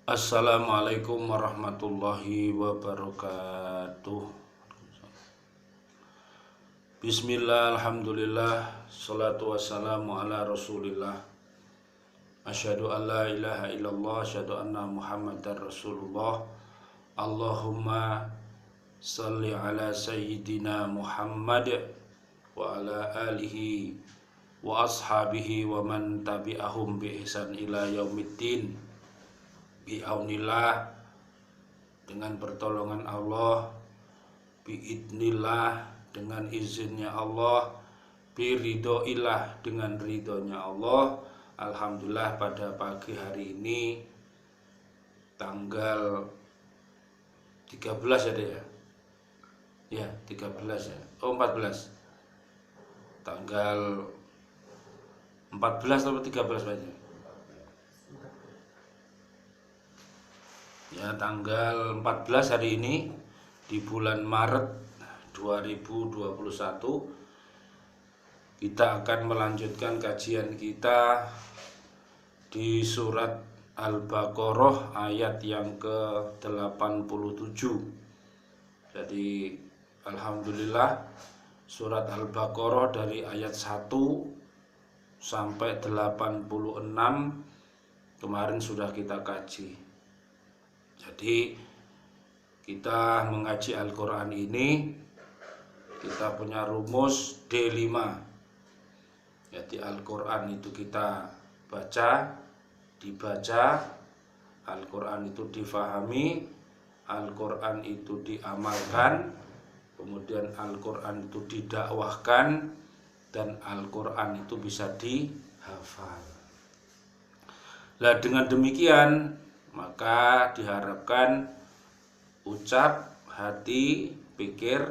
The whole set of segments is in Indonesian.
Assalamualaikum warahmatullahi wabarakatuh. Bismillah, alhamdulillah, salatu wassalamu ala rasulillah. Asyhadu an la ilaha illallah, asyhadu anna muhammadar rasulullah. Allahumma salli ala sayyidina Muhammad wa ala alihi wa ashabihi wa man tabi'ahum bi ihsan ila yaumiddin. Bi'aunillah, dengan pertolongan Allah, biidnillah, dengan izinnya Allah, biridhoillah, dengan ridhonya Allah. Alhamdulillah, pada pagi hari ini tanggal 13 ya, ya 13 ya, 14, tanggal 14 atau 13 aja ya, tanggal 14 hari ini di bulan Maret 2021 kita akan melanjutkan kajian kita di surat Al-Baqarah ayat yang ke-87. Jadi alhamdulillah surat Al-Baqarah dari ayat 1 sampai 86 kemarin sudah kita kaji. Jadi kita mengaji Al-Quran ini, kita punya rumus D5. Jadi Al-Quran itu kita baca, dibaca, Al-Quran itu difahami, Al-Quran itu diamalkan, kemudian Al-Quran itu didakwahkan, dan Al-Quran itu bisa dihafal. Nah, dengan demikian maka diharapkan ucap, hati, pikir,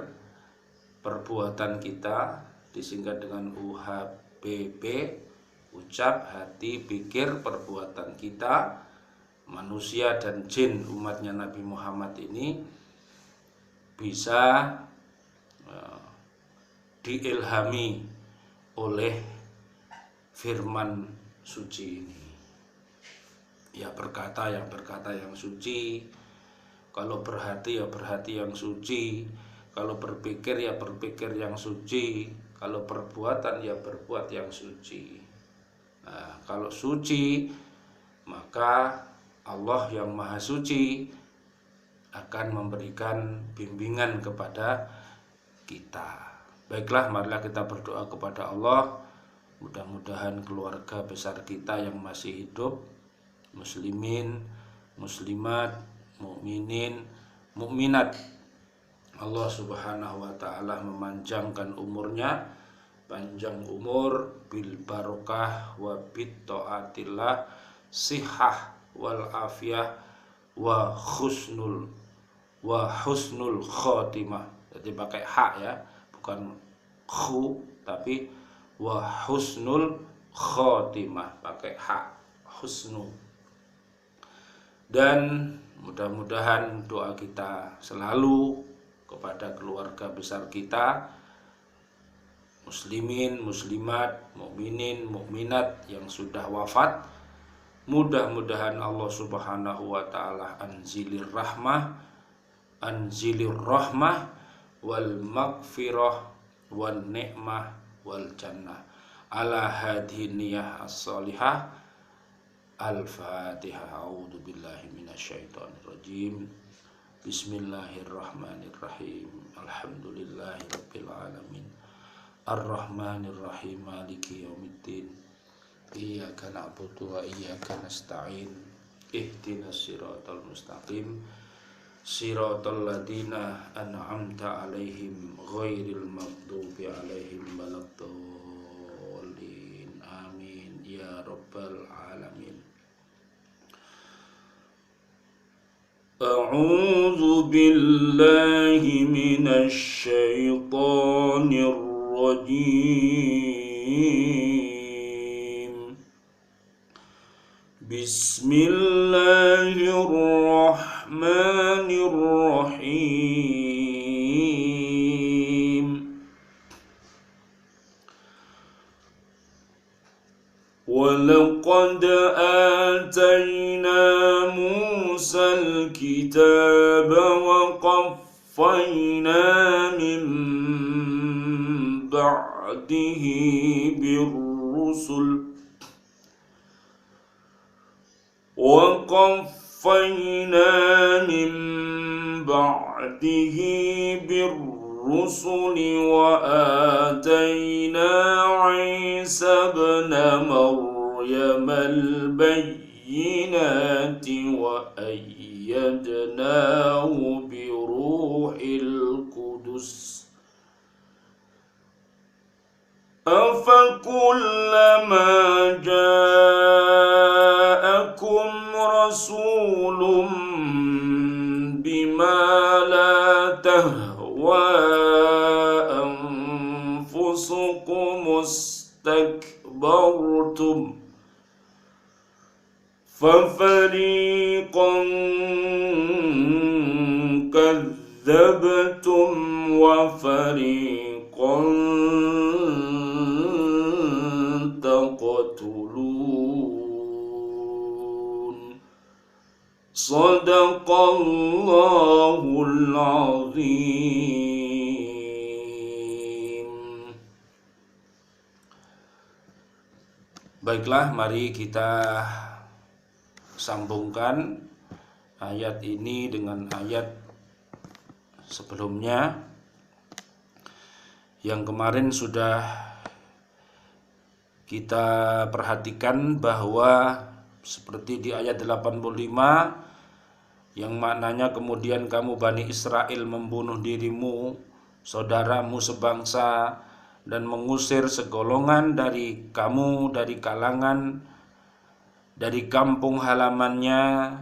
perbuatan kita disingkat dengan UHPP, ucap, hati, pikir, perbuatan kita, manusia dan jin umatnya Nabi Muhammad ini bisa diilhami oleh firman suci ini. Ya berkata yang suci, kalau berhati ya berhati yang suci, kalau berpikir ya berpikir yang suci, kalau perbuatan ya berbuat yang suci. Nah, kalau suci maka Allah yang Maha Suci akan memberikan bimbingan kepada kita. Baiklah, marilah kita berdoa kepada Allah. Mudah-mudahan keluarga besar kita yang masih hidup, muslimin, muslimat, mukminin, mukminat, Allah Subhanahu wa taala memanjangkan umurnya, panjang umur bil barokah wa bit taatillah, sihah wal afiyah wa husnul khotimah. Jadi pakai hak ya, bukan khu, tapi wa husnul khotimah pakai hak, husnu. Dan mudah-mudahan doa kita selalu kepada keluarga besar kita, muslimin, muslimat, mukminin, mukminat yang sudah wafat, mudah-mudahan Allah Subhanahu wa taala anzilir rahmah wal maghfirah wan ni'mah wal jannah ala hadhihi niyah as-salihah. Al-Fatihah. A'udzu billahi minasyaitonir rajim. Bismillahirrahmanirrahim. Alhamdulillahirabbil alamin. Arrahmanir rahim. Maliki yaumiddin. Iyyaka na'budu wa iyyaka nasta'in. Ihdinas siratal mustaqim. Siratal ladzina an'amta 'alaihim ghairil maghdubi 'alaihim waladdallin. Amin ya rabbal alamin. A'udzu billahi minasy syaithanir rajim. Bismillahirrahmanirrahim. Walaqad atayna Musa الكتاب وقفينا من بعده بالرسل وآتينا عيسى ابن مريم البينات وأيدناه بروح القدس أفكلما جاءكم رسول بما لا تهوى أنفسكم استكبرتم ففريقا كذبتم وفريقا تقتلون صدق الله العظيم. Baiklah, mari kita sambungkan ayat ini dengan ayat sebelumnya. Yang kemarin sudah kita perhatikan bahwa seperti di ayat 85 yang maknanya kemudian kamu Bani Israel membunuh dirimu, saudaramu sebangsa, dan mengusir segolongan dari kamu dari kalangan dari kampung halamannya.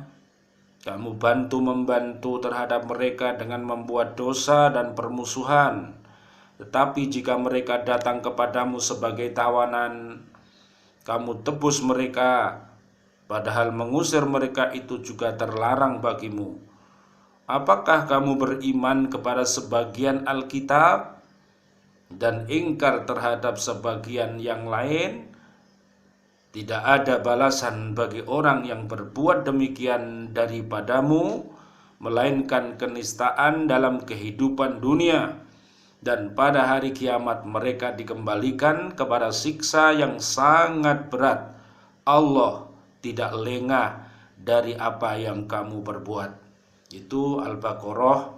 Kamu membantu terhadap mereka dengan membuat dosa dan permusuhan. Tetapi jika mereka datang kepadamu sebagai tawanan, kamu tebus mereka, padahal mengusir mereka itu juga terlarang bagimu. Apakah kamu beriman kepada sebagian Alkitab dan ingkar terhadap sebagian yang lain? Tidak ada balasan bagi orang yang berbuat demikian daripadamu, melainkan kenistaan dalam kehidupan dunia, dan pada hari kiamat mereka dikembalikan kepada siksa yang sangat berat. Allah tidak lengah dari apa yang kamu perbuat. Itu Al-Baqarah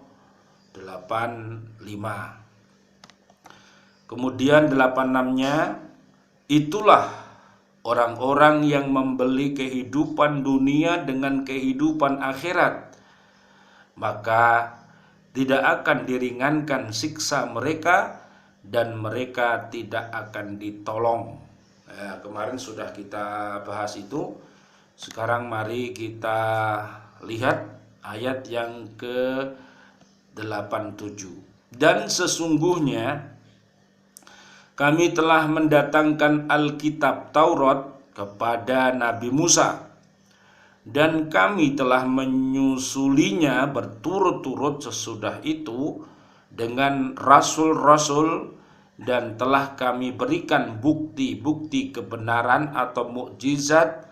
85. Kemudian 86-nya, itulah orang-orang yang membeli kehidupan dunia dengan kehidupan akhirat, maka tidak akan diringankan siksa mereka dan mereka tidak akan ditolong. Kemarin sudah kita bahas itu. Sekarang mari kita lihat ayat yang ke-87. Dan sesungguhnya kami telah mendatangkan Alkitab Taurat kepada Nabi Musa, dan kami telah menyusulinya berturut-turut sesudah itu dengan rasul-rasul, dan telah kami berikan bukti-bukti kebenaran atau mukjizat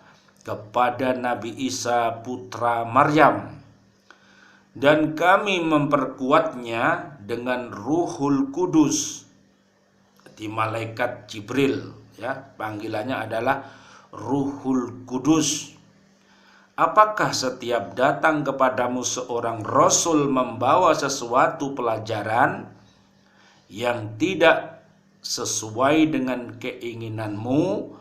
kepada Nabi Isa putra Maryam, dan kami memperkuatnya dengan Ruhul Kudus. Di malaikat Jibril, ya, panggilannya adalah Ruhul Kudus. Apakah setiap datang kepadamu seorang rasul membawa sesuatu pelajaran yang tidak sesuai dengan keinginanmu,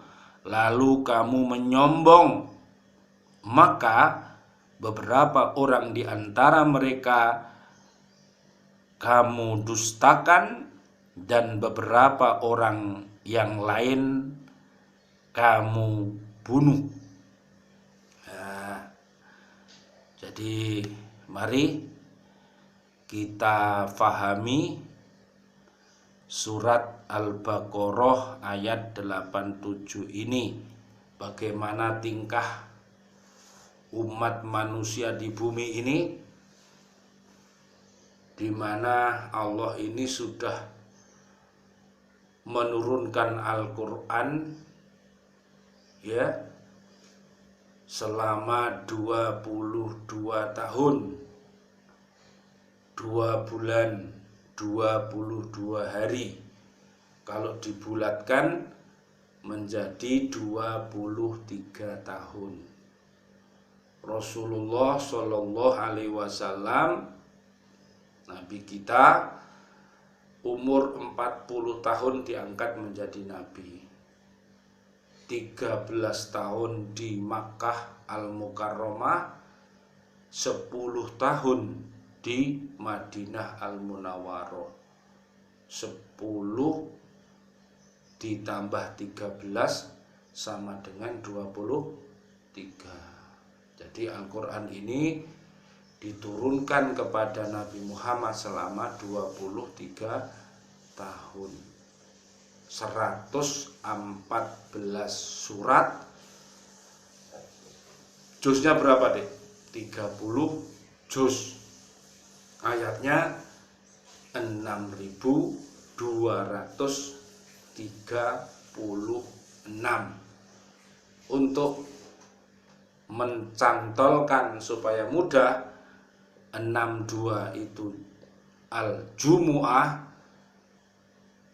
lalu kamu menyombong, maka beberapa orang di antara mereka kamu dustakan, dan beberapa orang yang lain kamu bunuh. Jadi mari kita fahami surat Al-Baqarah ayat 87 ini, bagaimana tingkah umat manusia di bumi ini, di mana Allah ini sudah menurunkan Al-Quran, ya, selama 22 tahun 2 bulan 22 hari. Kalau dibulatkan menjadi 23 tahun. Rasulullah Shallallahu Alaihi Wasallam, Nabi kita, umur 40 tahun diangkat menjadi Nabi. 13 tahun di Makkah Al-Mukarramah, 10 tahun di Madinah Al-Munawwarah. 10 ditambah 13 sama dengan 23. Jadi Al-Quran ini diturunkan kepada Nabi Muhammad selama 23 tahun. 114 surat. Juznya berapa deh? 30 juz. Ayatnya 6.236. Untuk mencantolkan supaya mudah, 62 itu Al-Jumu'ah,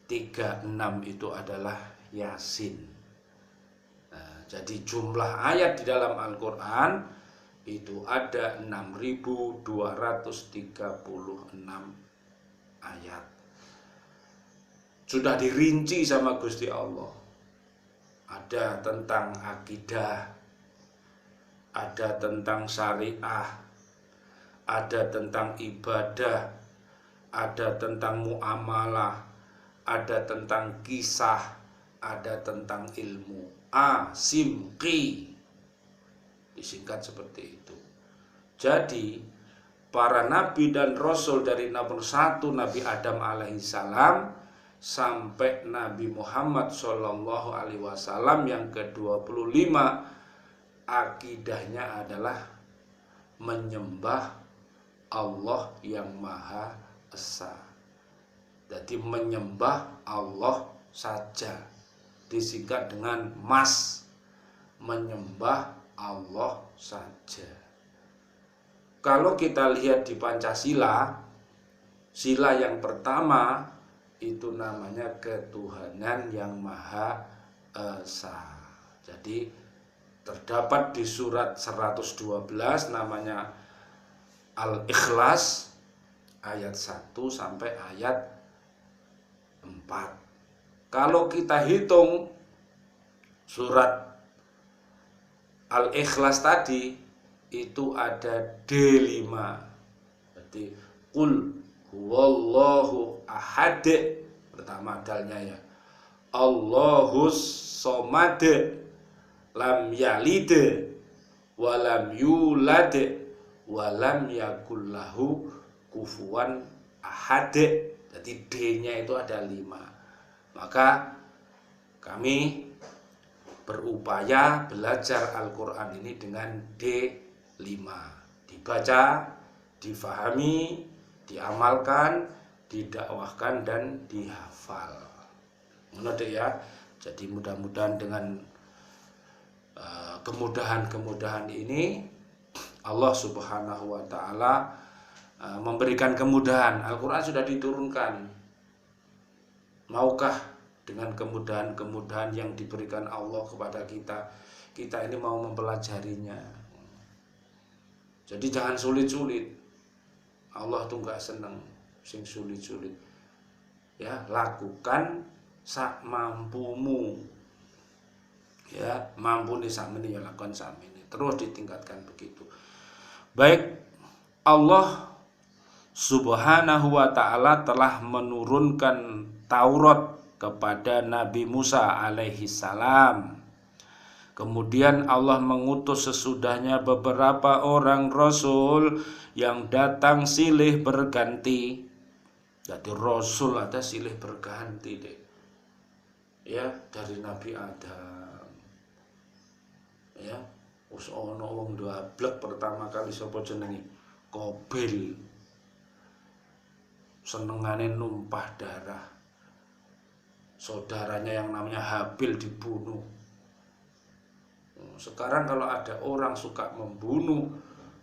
36 itu adalah Yasin. Nah, jadi jumlah ayat di dalam Al-Quran itu ada 6.236 ayat. Sudah dirinci sama Gusti Allah. Ada tentang akidah, ada tentang syariah, ada tentang ibadah, ada tentang muamalah, ada tentang kisah, ada tentang ilmu. Simqi, disingkat seperti itu. Jadi para nabi dan rasul dari nomor 1 Nabi Adam alaihissalam sampai Nabi Muhammad Shallallahu Alaihi Wasallam yang ke-25, akidahnya adalah menyembah Allah yang Maha Esa. Jadi menyembah Allah saja, disingkat dengan MAS, menyembah Allah saja. Kalau kita lihat di Pancasila, sila yang pertama itu namanya ketuhanan yang Maha Esa. Jadi terdapat di surat 112 namanya Al-Ikhlas ayat 1 sampai ayat 4. Kalau kita hitung surat Al-Ikhlas tadi itu ada D5. Jadi Qul huwallahu ahad, pertama dalnya ya, Allahus somad, lam yalid walam yulad walam yakullahu kufuwan ahad. Jadi D-nya itu ada 5. Maka kami berupaya belajar Al-Quran ini dengan D5. Dibaca, difahami, diamalkan, didakwahkan, dan dihafal. Menurut ya. Jadi mudah-mudahan dengan kemudahan-kemudahan ini Allah Subhanahu wa Ta'ala memberikan kemudahan. Al-Quran sudah diturunkan. Maukah dengan kemudahan-kemudahan yang diberikan Allah kepada kita, kita ini mau mempelajarinya? Jadi jangan sulit-sulit. Allah tuh gak seneng sing sulit-sulit. Ya, lakukan sak mampumu. Ya, mampu nih sak meni ya lakukan sak meni. Terus ditingkatkan begitu. Baik, Allah Subhanahu wa Ta'ala telah menurunkan Taurat kepada Nabi Musa alaihi salam. Kemudian Allah mengutus sesudahnya beberapa orang rasul yang datang silih berganti. Jadi rasul ada silih berganti deh. Ya, dari Nabi Adam. Ya, wis ana wong ndablek pertama kali sapa jenenge? Qabil. Senengane numpah darah. Saudaranya yang namanya Habil dibunuh. Sekarang kalau ada orang suka membunuh,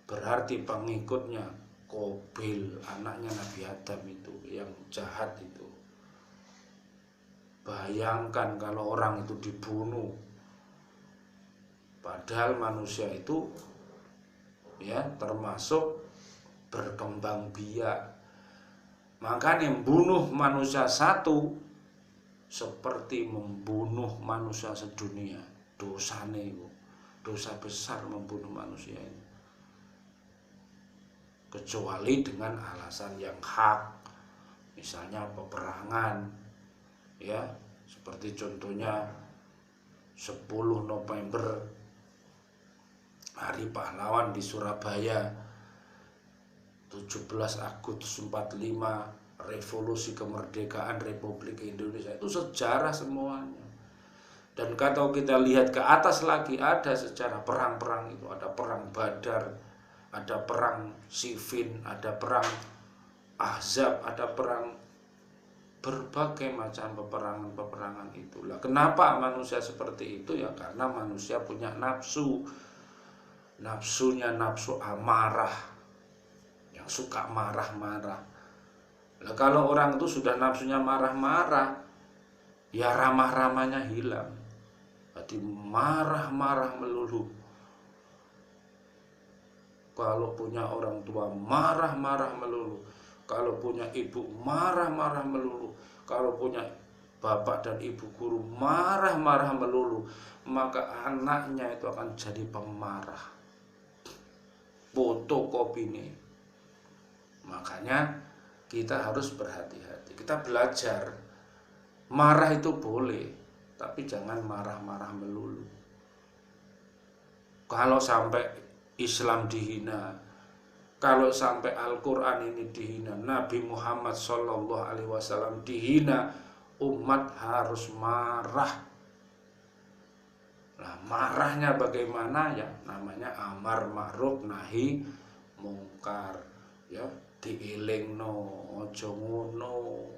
berarti pengikutnya Qabil, anaknya Nabi Adam itu, yang jahat itu. Bayangkan kalau orang itu dibunuh, padahal manusia itu ya termasuk berkembang biak. Makanya membunuh manusia satu seperti membunuh manusia sedunia. Dosanya itu, dosa besar membunuh manusia itu. Kecuali dengan alasan yang hak, misalnya peperangan, ya, seperti contohnya 10 November Hari Pahlawan di Surabaya, 17 Agustus 45 Revolusi Kemerdekaan Republik Indonesia, itu sejarah semuanya. Dan kalau kita lihat ke atas lagi, ada sejarah perang-perang itu, ada perang Badar, ada perang Siffin, ada perang Ahzab, ada perang, berbagai macam peperangan itulah. Kenapa manusia seperti itu? Ya karena manusia punya nafsu. Nafsunya nafsu amarah, yang suka marah-marah. Nah, kalau orang itu sudah nafsunya marah-marah, ya ramah-ramahnya hilang. Jadi marah-marah melulu. Kalau punya orang tua marah-marah melulu, kalau punya ibu marah-marah melulu, kalau punya bapak dan ibu guru marah-marah melulu, maka anaknya itu akan jadi pemarah, fotokopi ini. Makanya kita harus berhati-hati. Kita belajar, marah itu boleh, tapi jangan marah-marah melulu. Kalau sampai Islam dihina, kalau sampai Al-Quran ini dihina, Nabi Muhammad SAW dihina, umat harus marah. Nah, marahnya bagaimana? Ya namanya amar ma'ruf nahi mungkar, ya dielingno, ojo ngono.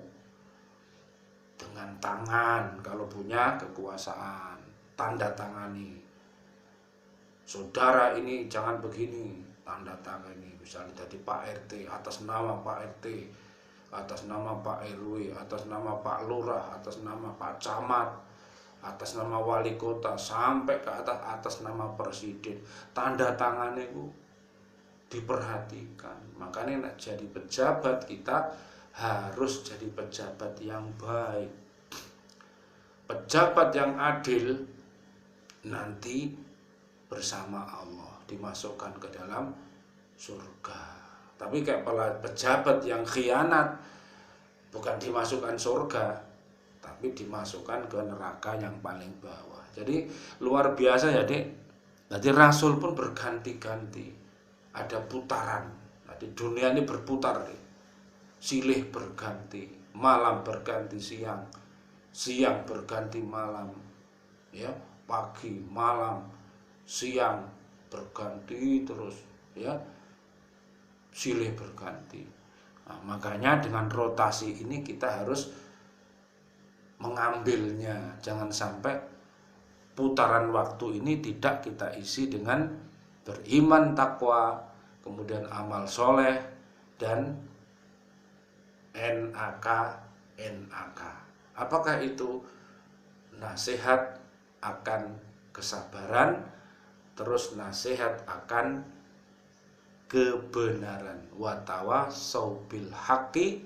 Dengan tangan, kalau punya kekuasaan, tanda tangani. Saudara ini jangan begini, tanda tangan ini. Misalnya jadi Pak RT, atas nama Pak RT, atas nama Pak RW, atas nama Pak Lurah, atas nama Pak Camat, atas nama Wali Kota, sampai ke atas nama Presiden. Tanda tangan itu diperhatikan. Makanya nak jadi pejabat, kita harus jadi pejabat yang baik, pejabat yang adil, nanti bersama Allah dimasukkan ke dalam surga. Tapi kayak pejabat yang khianat, bukan dimasukkan surga, tapi dimasukkan ke neraka yang paling bawah. Jadi luar biasa ya Dek. Jadi Rasul pun berganti-ganti, ada putaran. Jadi dunia ini berputar Dek. Silih berganti, malam berganti siang, siang berganti malam, ya, pagi, malam, siang berganti terus, ya, silih berganti. Nah, makanya dengan rotasi ini kita harus mengambilnya. Jangan sampai putaran waktu ini tidak kita isi dengan beriman, takwa, kemudian amal soleh, dan NAK. Apakah itu? Nasihat akan kesabaran, terus nasihat akan kebenaran. Watawasau bil haqqi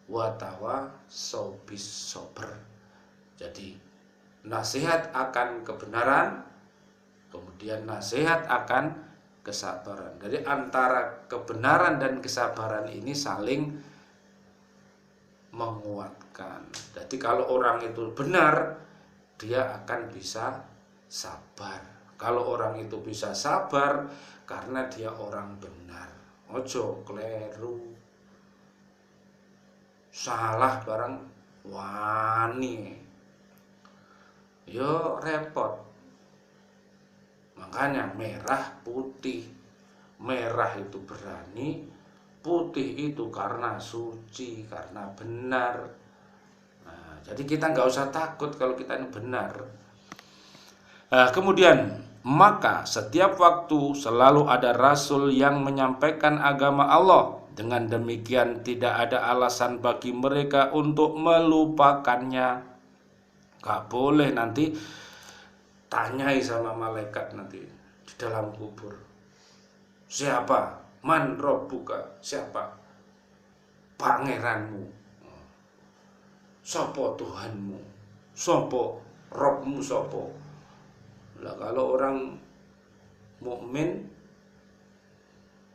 watawasau bis sabr. Jadi nasihat akan kebenaran, kemudian nasihat akan kesabaran. Jadi antara kebenaran dan kesabaran ini saling menguatkan. Jadi kalau orang itu benar, dia akan bisa sabar. Kalau orang itu bisa sabar karena dia orang benar. Ojo kleru, salah barang wani, yo repot. Makanya merah putih, merah itu berani, putih itu karena suci, karena benar. Nah, jadi kita nggak usah takut kalau kita ini benar. Nah, kemudian Maka setiap waktu selalu ada rasul yang menyampaikan agama Allah. Dengan demikian tidak ada alasan bagi mereka untuk melupakannya. Gak boleh nanti tanyai sama malaikat nanti di dalam kubur. Siapa? Man rabbuka? Siapa pangeranmu? Sopo Tuhanmu? Sopo Robmu? Sopo? Lah kalau orang mukmin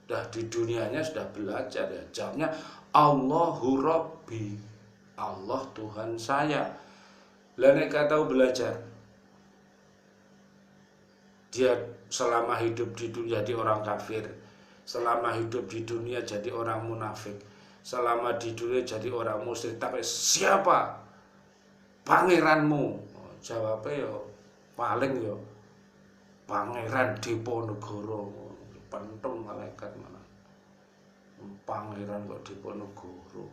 dah di dunianya sudah belajar ya, jawabnya Allahu Rabbi, Allah Tuhan saya. Lah nek tahu belajar, dia selama hidup di dunia jadi orang kafir, selama hidup di dunia jadi orang munafik, selama di dunia jadi orang musyrik. Tapi siapa pangeranmu? Jawabnya yo paling yo Pangeran Diponegoro. Pentung malaikat mana? Pangeran kok Diponegoro.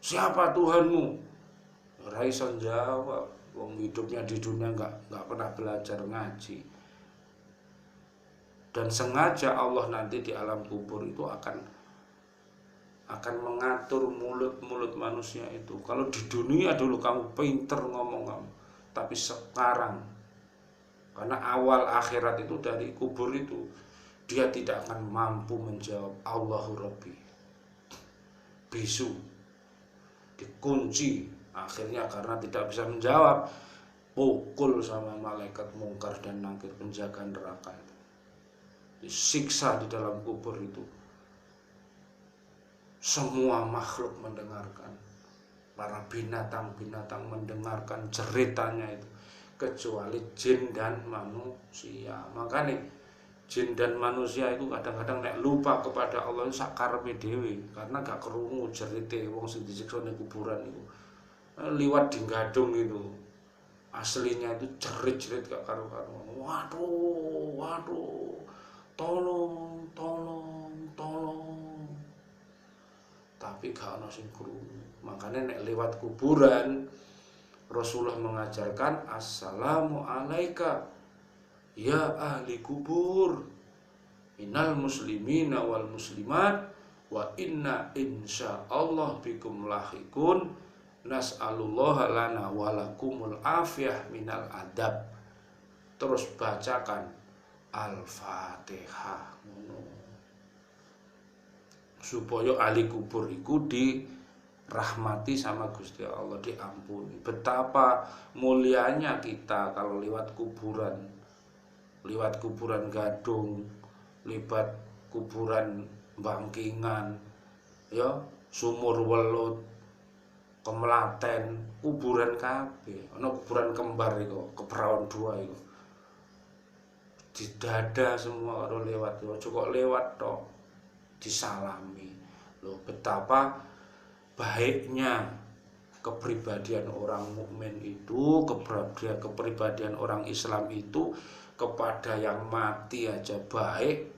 Siapa Tuhanmu? Ora iso jawab. Wong hidupnya di dunia nggak pernah belajar ngaji. Dan sengaja Allah nanti di alam kubur itu akan mengatur mulut manusia itu. Kalau di dunia dulu kamu pinter ngomong kamu, tapi sekarang karena awal akhirat itu dari kubur itu dia tidak akan mampu menjawab Allahu Rabbi. Bisu dikunci akhirnya karena tidak bisa menjawab, pukul sama malaikat mungkar dan nakir penjaga neraka itu. Disiksa di dalam kubur itu. Semua makhluk mendengarkan, para binatang-binatang mendengarkan ceritanya itu, kecuali jin dan manusia. Makanya jin dan manusia itu kadang-kadang nek lupa kepada Allah itu sakarepe dhewe karena gak krungu cerite wong sing disiksa ning kuburan itu. Liwat di gadung itu. Aslinya itu jerit-jerit gak karu-karuan. Waduh. Tolong. Tapi gak ono sing krungu. Makanya nek liwat kuburan Rasulullah mengajarkan assalamu alaika ya ahli kubur innal muslimina wal muslimat wa inna insyaallah bikum lahikun nas'alullaha lana walakumul afiyah minal adab. Terus bacakan Al-Fatihah supaya ahli kubur iku dirahmati sama Gusti Allah, diampuni. Betapa mulianya kita kalau lewat kuburan gadung, lewat kuburan bangkingan, ya sumur welut, kemelaten, kuburan kabeh. Ana kuburan kembar iku, keperawan dua iku. Di dada semua orang lewat, cukup lewat tok disalami. Loh, betapa baiknya kepribadian orang mukmin itu, kepribadian orang Islam itu kepada yang mati aja baik,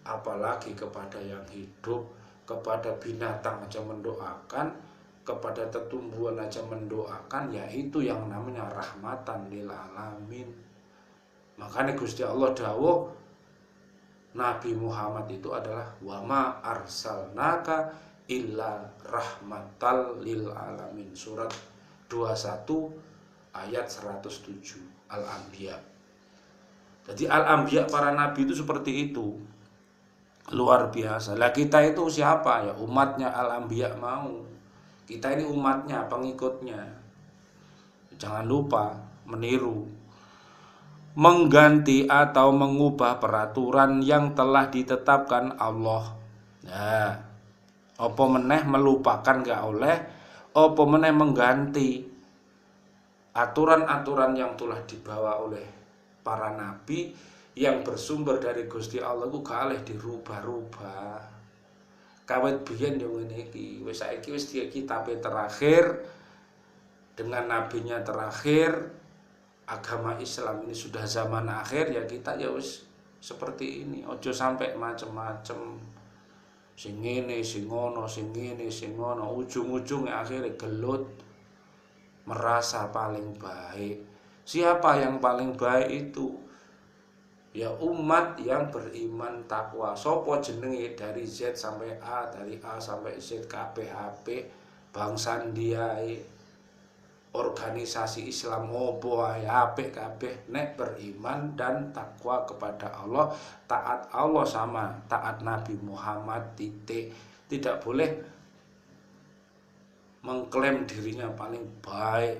apalagi kepada yang hidup, kepada binatang aja mendoakan, kepada tumbuhan aja mendoakan, yaitu yang namanya rahmatan lil alamin. Makanya Gusti Allah dawuh Nabi Muhammad itu adalah wama arsalnaka illa rahmatal lil alamin. Surat 21 ayat 107 Al-Anbiya. Jadi Al-Anbiya para nabi itu seperti itu. Luar biasa. Lah kita itu siapa? Ya umatnya Al-Anbiya mau. Kita ini umatnya, pengikutnya. Jangan lupa meniru, mengganti atau mengubah peraturan yang telah ditetapkan Allah. Nah, apa meneh melupakan gak oleh, apa meneh mengganti aturan-aturan yang telah dibawa oleh para nabi yang bersumber dari Gusti Allah ku gak oleh dirubah-rubah. Kawit biyen yo ngene iki, wis saiki wis kitabe terakhir dengan nabinya terakhir. Agama Islam ini sudah zaman akhir, ya kita ya wis seperti ini. Ojo sampai macem-macem, sing ngene sing ngono, sing ngene sing ngono, ujung-ujungnya akhirnya gelut merasa paling baik. Siapa yang paling baik itu? Ya umat yang beriman takwa. Sopo jenenge dari Z sampai A, dari A sampai Z, KPHP, Bang Sandiae, organisasi Islam opo ae apik kabeh nek beriman dan takwa kepada Allah, taat Allah sama taat Nabi Muhammad titik. Tidak boleh mengklaim dirinya paling baik,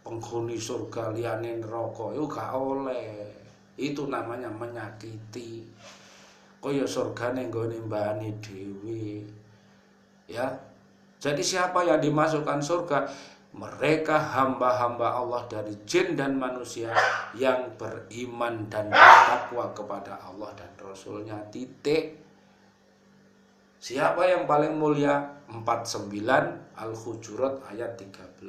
penghuni surga liyane neraka, itu gak oleh. Itu namanya menyakiti. Kaya surgane nggone mbane dhewe. Ya. Jadi siapa yang dimasukkan surga? Mereka hamba-hamba Allah dari jin dan manusia yang beriman dan bertakwa kepada Allah dan Rasulnya titik. Siapa yang paling mulia? 49 Al-Hujurat ayat 13.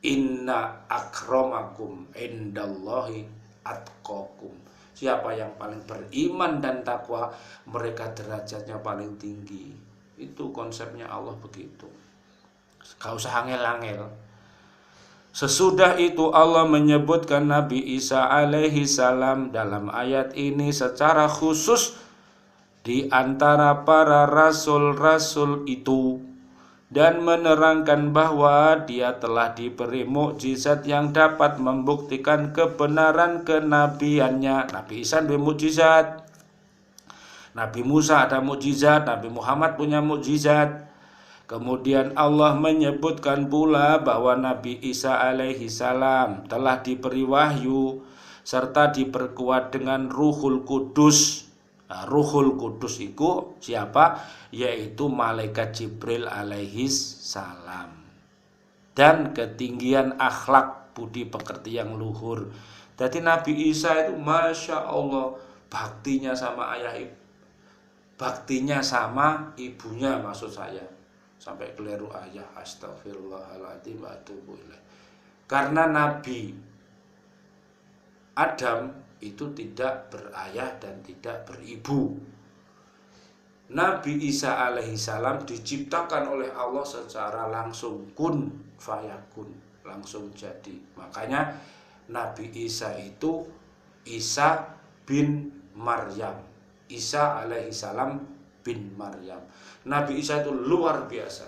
Inna akramakum indallahi atqakum. Siapa yang paling beriman dan takwa, mereka derajatnya paling tinggi. Itu konsepnya Allah begitu. Gak usah angel-angel. Sesudah itu Allah menyebutkan Nabi Isa alaihi salam dalam ayat ini secara khusus di antara para rasul-rasul itu, dan menerangkan bahwa dia telah diberi mukjizat yang dapat membuktikan kebenaran kenabiannya. Nabi Isa ada mukjizat, Nabi Musa ada mukjizat, Nabi Muhammad punya mukjizat. Kemudian Allah menyebutkan pula bahwa Nabi Isa alaihi salam telah diberi wahyu serta diperkuat dengan Ruhul Kudus. Nah, Ruhul Kudus itu siapa? Yaitu malaikat Jibril alaihi salam. Dan ketinggian akhlak budi pekerti yang luhur. Jadi Nabi Isa itu Masya Allah baktinya sama baktinya sama ibunya, maksud saya. Sampai keliru ayah, astagfirullahaladzim wa atubu ilaih. Karena Nabi Adam itu tidak berayah dan tidak beribu. Nabi Isa alaihi salam diciptakan oleh Allah secara langsung, kun fayakun, langsung jadi. Makanya Nabi Isa itu Isa bin Maryam. Isa alaihi salam bin Maryam. Nabi Isa itu luar biasa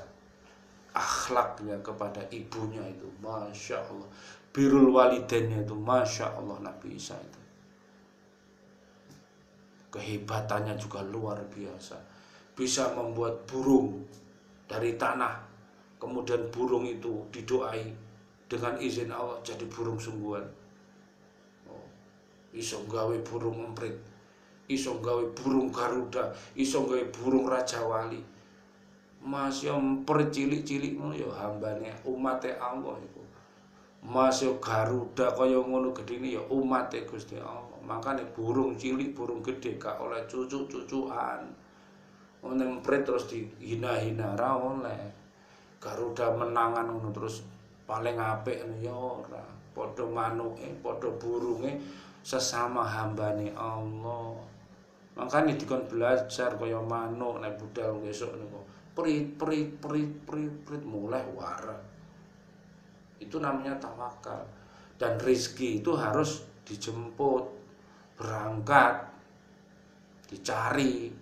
akhlaknya kepada ibunya itu, Masya Allah. Birrul walidainnya itu Masya Allah. Nabi Isa itu kehebatannya juga luar biasa. Bisa membuat burung dari tanah, kemudian burung itu didoai dengan izin Allah jadi burung sungguhan. Iso gawe burung emprit, iso gawe burung Garuda, iso gawe burung Raja Wali. Masih emprit cilik-cilik ngono ya hambane umate Allah iku. Masih Garuda kaya ngono gedene ya umate Gusti Allah. Makane burung cilik, burung gede gak oleh cucuk-cucukan. Emprit terus dihina-hina ra oleh. Garuda menangan ngono terus paling apik ya ora. Padha manuke, padha burunge sesama hambane Allah. Makanya dikon belajar kaya manuk nek budal besok niku. Prit mulai warak. Itu namanya tawakal. Dan rezeki itu harus dijemput, berangkat, dicari.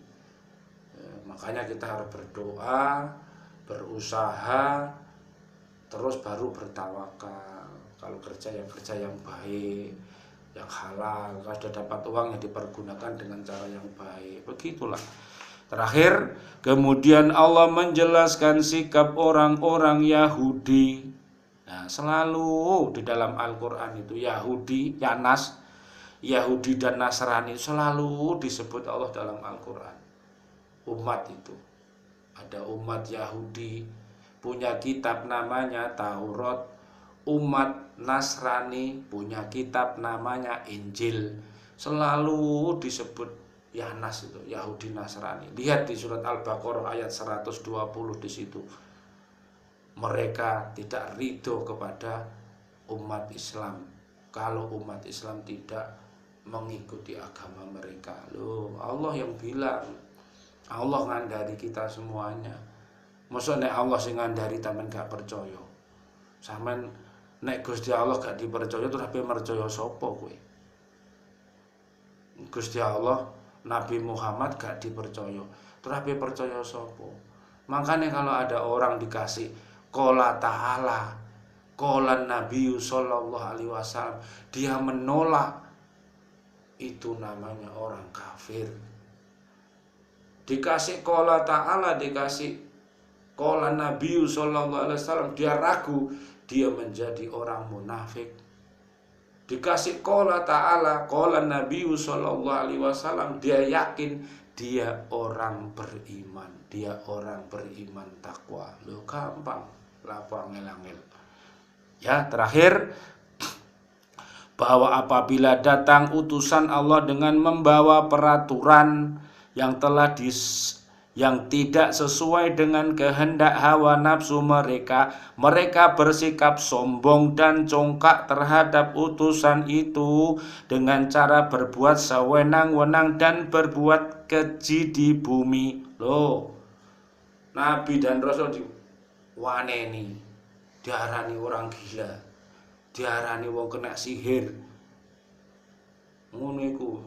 Makanya kita harus berdoa, berusaha, terus baru bertawakal. Kalau kerja yang baik, yang halal. Kalau sudah dapat uang yang dipergunakan dengan cara yang baik. Begitulah. Terakhir, kemudian Allah menjelaskan sikap orang-orang Yahudi. Nah, selalu di dalam Al-Quran itu Yahudi, Yanas, Yahudi dan Nasrani selalu disebut Allah dalam Al-Quran. Umat itu. Ada umat Yahudi punya kitab namanya Taurat. Umat Nasrani punya kitab namanya Injil. Selalu disebut Yanas itu, Yahudi Nasrani. Lihat di surat Al-Baqarah ayat 120 di situ. Mereka tidak ridho kepada umat Islam kalau umat Islam tidak mengikuti agama mereka. Loh, Allah yang bilang. Allah ngandari kita semuanya. Masa nek Allah sing ngandari sampean gak percaya. Sampean nek Gusti Allah gak dipercaya terus ape percaya sapa kowe? Gusti Allah, Nabi Muhammad gak dipercaya. Terus ape percaya sapa? Makanya kalau ada orang dikasih qala ta'ala, qala Nabi sallallahu alaihi wasallam, dia menolak, itu namanya orang kafir. Dikasih qala ta'ala, dikasih qala Nabi sallallahu alaihi wasallam, dia ragu, dia menjadi orang munafik. Dikasih qala ta'ala, qala Nabi sallallahu alaihi wasallam, dia yakin, dia orang beriman, dia orang beriman takwa. Lo gampang, lapang angel-angel. Ya, terakhir, bahwa apabila datang utusan Allah dengan membawa peraturan yang tidak sesuai dengan kehendak hawa nafsu mereka bersikap sombong dan congkak terhadap utusan itu dengan cara berbuat sewenang-wenang dan berbuat keji di bumi. Loh, Nabi dan Rasul diwaneni, diarani orang gila, diarani wong kena sihir. Ngono iku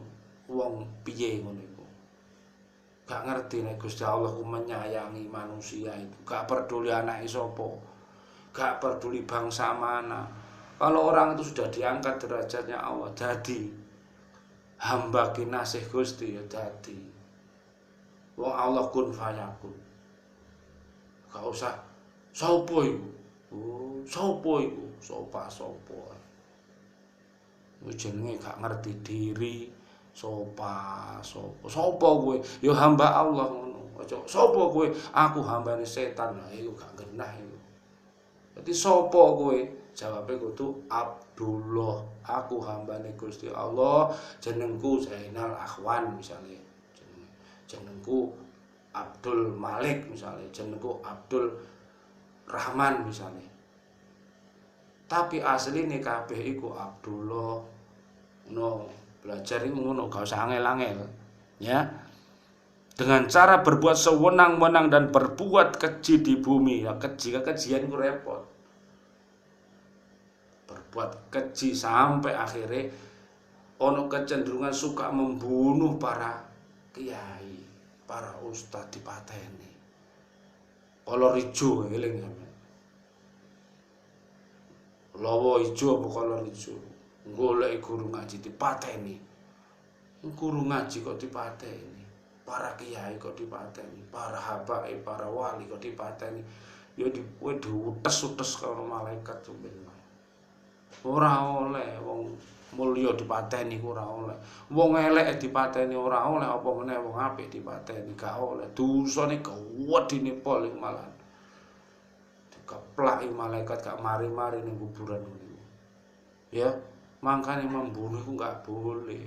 wong piye ngono iku? Gak ngerti nek Gusti Allah ku menyayangi manusia itu. Gak peduli anake sapa, gak peduli bangsa mana. Kalau orang itu sudah diangkat derajatnya Allah, jadi hamba kinasih Gusti ya jadi. Wong Allah kun fayakun. Gak usah sapa iku. Oh, sapa iku? Sapa. Jenenge gak ngerti diri. Sapa kowe? Ya hamba Allah ngono. Aja sapa kowe? Aku hambane setan. Lah iku gak genah iku. Dadi sapa kowe? Jawabe kudu Abdullah. Aku hambane Gusti Allah, jenengku Zainal Akhwan misalnya. Jenengku Abdul Malik misalnya, jenengku Abdul Rahman misalnya. Tapi asline kabeh iku Abdullah. No. Belajar itu ngono, gak usah angel-angel, ya. Dengan cara berbuat sewenang-wenang dan berbuat keji di bumi. Ya kejian itu repot. Berbuat keji sampai akhirnya ono kecenderungan suka membunuh para kiai, para ustadz dipateni. Kolor ijo eling sampeyan. Lawa ijo apa kolor ijo? Golek guru ngaji dipateni. Guru ngaji kok dipateni. Para kiai kok dipateni, para habaib, para wali kok dipateni. Ya diutes-utes karo malaikat sampeyan. Ora oleh wong mulya dipateni ora oleh. Wong elek dipateni ora oleh, apa meneh wong apik dipateni gak oleh. Dosane gedine pol malah. Dikeplaki malaikat gak mari-mari ning kuburan niku. Ya. Makanya membunuh itu gak boleh.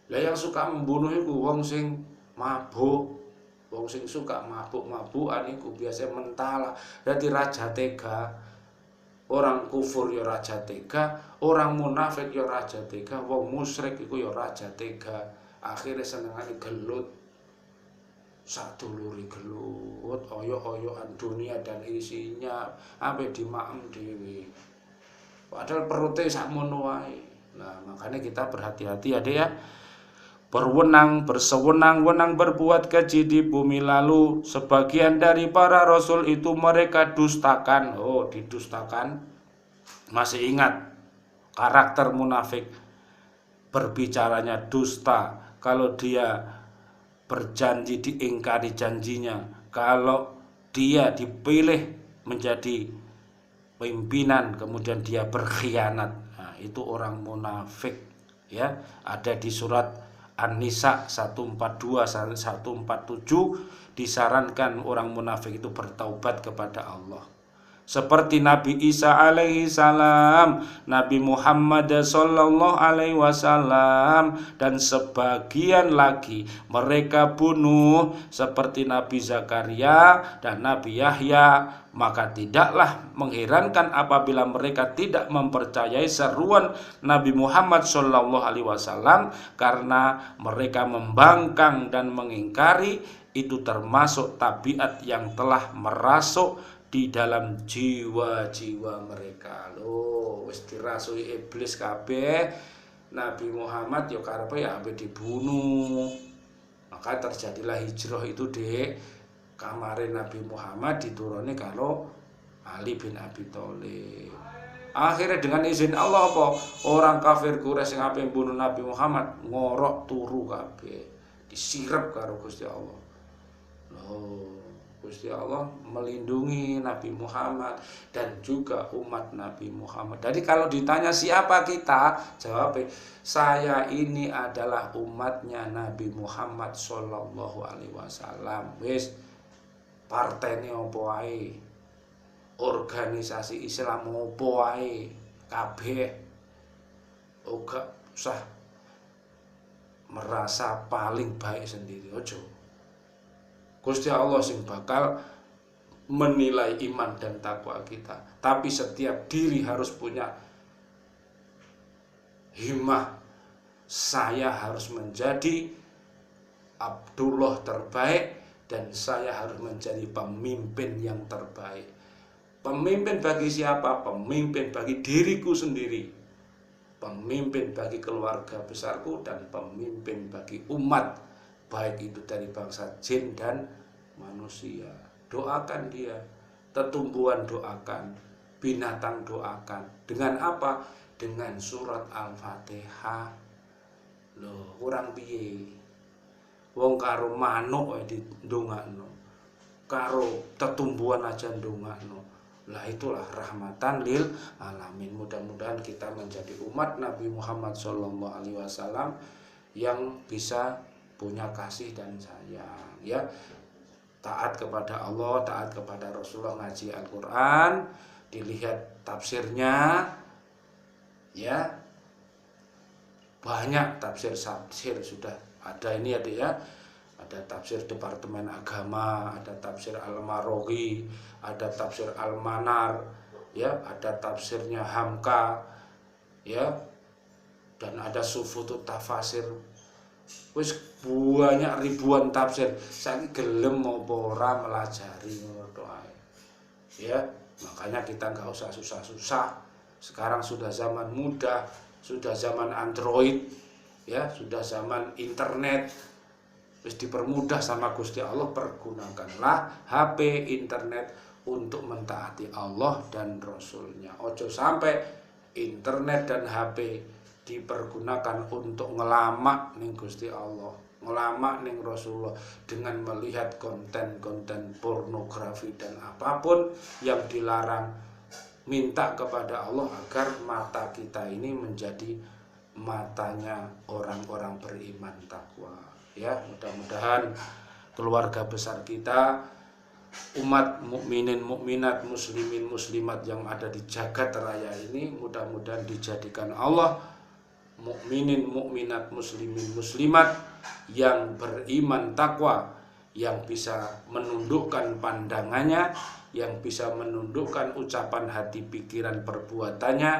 Lah yang suka membunuh itu wong sing mabuk, wong sing suka mabuk-mabukan itu biasanya mentala. Jadi raja tega. Orang kufur ya raja tega, orang munafik ya raja tega, wong musyrik itu ya raja tega. Akhirnya senengane gelut. Saduluri gelut, oyok-oyokan dunia dan isinya, sampai dimaem dhewe. Padahal perutnya sakmono wae. Nah, makanya kita berhati-hati adik ya. Bersewenang-wenang berbuat keji di bumi, lalu sebagian dari para rasul itu mereka dustakan. Oh, didustakan. Masih ingat karakter munafik, berbicaranya dusta. Kalau dia berjanji diingkari janjinya. Kalau dia dipilih menjadi pimpinan kemudian dia berkhianat, nah, itu orang munafik, ya. Ada di surat An-Nisa 142 147 disarankan orang munafik itu bertaubat kepada Allah. Seperti Nabi Isa alaihi salam, Nabi Muhammad sallallahu alaihi wasallam, dan sebagian lagi mereka bunuh seperti Nabi Zakaria dan Nabi Yahya. Maka tidaklah mengherankan apabila mereka tidak mempercayai seruan Nabi Muhammad sallallahu alaihi wasallam, karena mereka membangkang dan mengingkari itu termasuk tabiat yang telah merasuk di dalam jiwa-jiwa mereka. Loh, wis dirasui iblis kabeh, Nabi Muhammad ya karepe ya ampe dibunuh. Maka terjadilah hijrah itu di kamare Nabi Muhammad dituruni karo Ali bin Abi Thalib. Akhirnya dengan izin Allah apa? Orang kafir Quraisy sing ape bunuh Nabi Muhammad ngorok turu kabeh. Disirep karo Gusti Allah. Loh, Gusti Allah melindungi Nabi Muhammad dan juga umat Nabi Muhammad. Jadi kalau ditanya siapa kita, jawab saya ini adalah umatnya Nabi Muhammad sallallahu alaihi wasallam. Wis partene opo wae, organisasi Islam opo wae, kabeh ora usah merasa paling baik sendiri, ojo. Gusti Allah sing bakal menilai iman dan takwa kita. Tapi setiap diri harus punya himmah. Saya harus menjadi Abdullah terbaik dan saya harus menjadi pemimpin yang terbaik. Pemimpin bagi siapa? Pemimpin bagi diriku sendiri. Pemimpin bagi keluarga besarku dan pemimpin bagi umat, baik itu dari bangsa jin dan manusia. Doakan dia, tetumbuhan doakan, binatang doakan. Dengan apa? Dengan surat Al-Fatihah. Loh, kurang piye? Wong karo manuk didongakno, karo tetumbuhan aja ndongakno. Lah itulah rahmatan lil alamin. Mudah-mudahan kita menjadi umat Nabi Muhammad SAW yang bisa punya kasih dan sayang, ya, taat kepada Allah, taat kepada Rasulullah, ngaji Al-Quran, dilihat tafsirnya, ya, banyak tafsir sudah ada ini ya, ada tafsir Departemen Agama, ada tafsir Al-Maroghi, ada tafsir Al-Manar, ya, ada tafsirnya Hamka, ya, dan ada Sufutut Tafasir. Wis banyak ribuan tafsir. Saiki gelem apa ora melajari ngono ae. Ya, makanya kita nggak usah susah-susah. Sekarang sudah zaman mudah, sudah zaman Android, ya, sudah zaman internet. Wis dipermudah sama Gusti Allah, pergunakanlah HP, internet untuk mentaati Allah dan Rasulnya. Ojo sampai internet dan HP dipergunakan untuk ngelamak ning Gusti Allah, ngelamak ning Rasulullah dengan melihat konten-konten pornografi dan apapun yang dilarang. Minta kepada Allah agar mata kita ini menjadi matanya orang-orang beriman takwa. Ya, mudah-mudahan keluarga besar kita, umat mukminin mukminat, muslimin muslimat yang ada di jagat raya ini, mudah-mudahan dijadikan Allah mukminin mukminat, muslimin muslimat yang beriman takwa, yang bisa menundukkan pandangannya, yang bisa menundukkan ucapan hati, pikiran, perbuatannya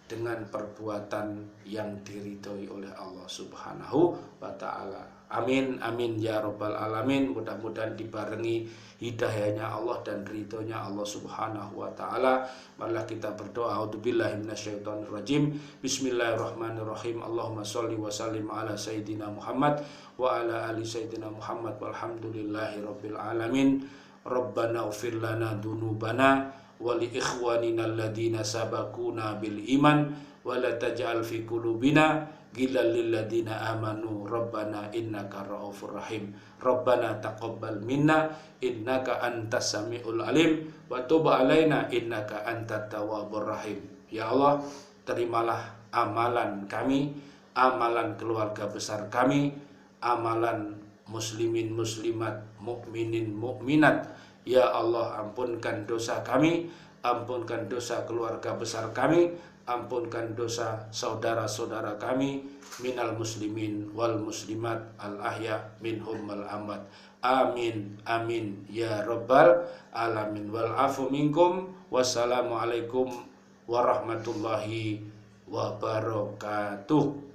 dengan perbuatan yang diridhoi oleh Allah Subhanahu wa ta'ala. Amin, amin ya rabbal alamin. Mudah-mudahan dibarengi hidayahnya Allah dan ridhonya Allah Subhanahu wa ta'ala. Marilah kita berdoa. A'udzubillahi minasyaitonirrajim. Bismillahirrahmanirrahim. Allahumma sholli wa sallim ala sayyidina Muhammad wa ala ali sayyidina Muhammad walhamdulillahi rabbil alamin. Rabbana ighfir lana dzunubana wa li ikhwanina alladhina sabaquna bil iman wa la taj'al fi qulubina ghillan lil ladzina amanu rabbana innaka ra'ufur rahim. Rabbana taqabbal minna innaka antas samiul alim wa tub alaina innaka antat tawwabur rahim. Ya Allah, terimalah amalan kami, amalan keluarga besar kami, amalan muslimin muslimat, mukminin mukminat. Ya Allah, ampunkan dosa kami, ampunkan dosa keluarga besar kami, ampunkan dosa saudara-saudara kami minal muslimin wal muslimat al ahya minhum wal amwat. Amin amin ya rabbal alamin. Wal afu minkum. Wassalamualaikum warahmatullahi wabarakatuh.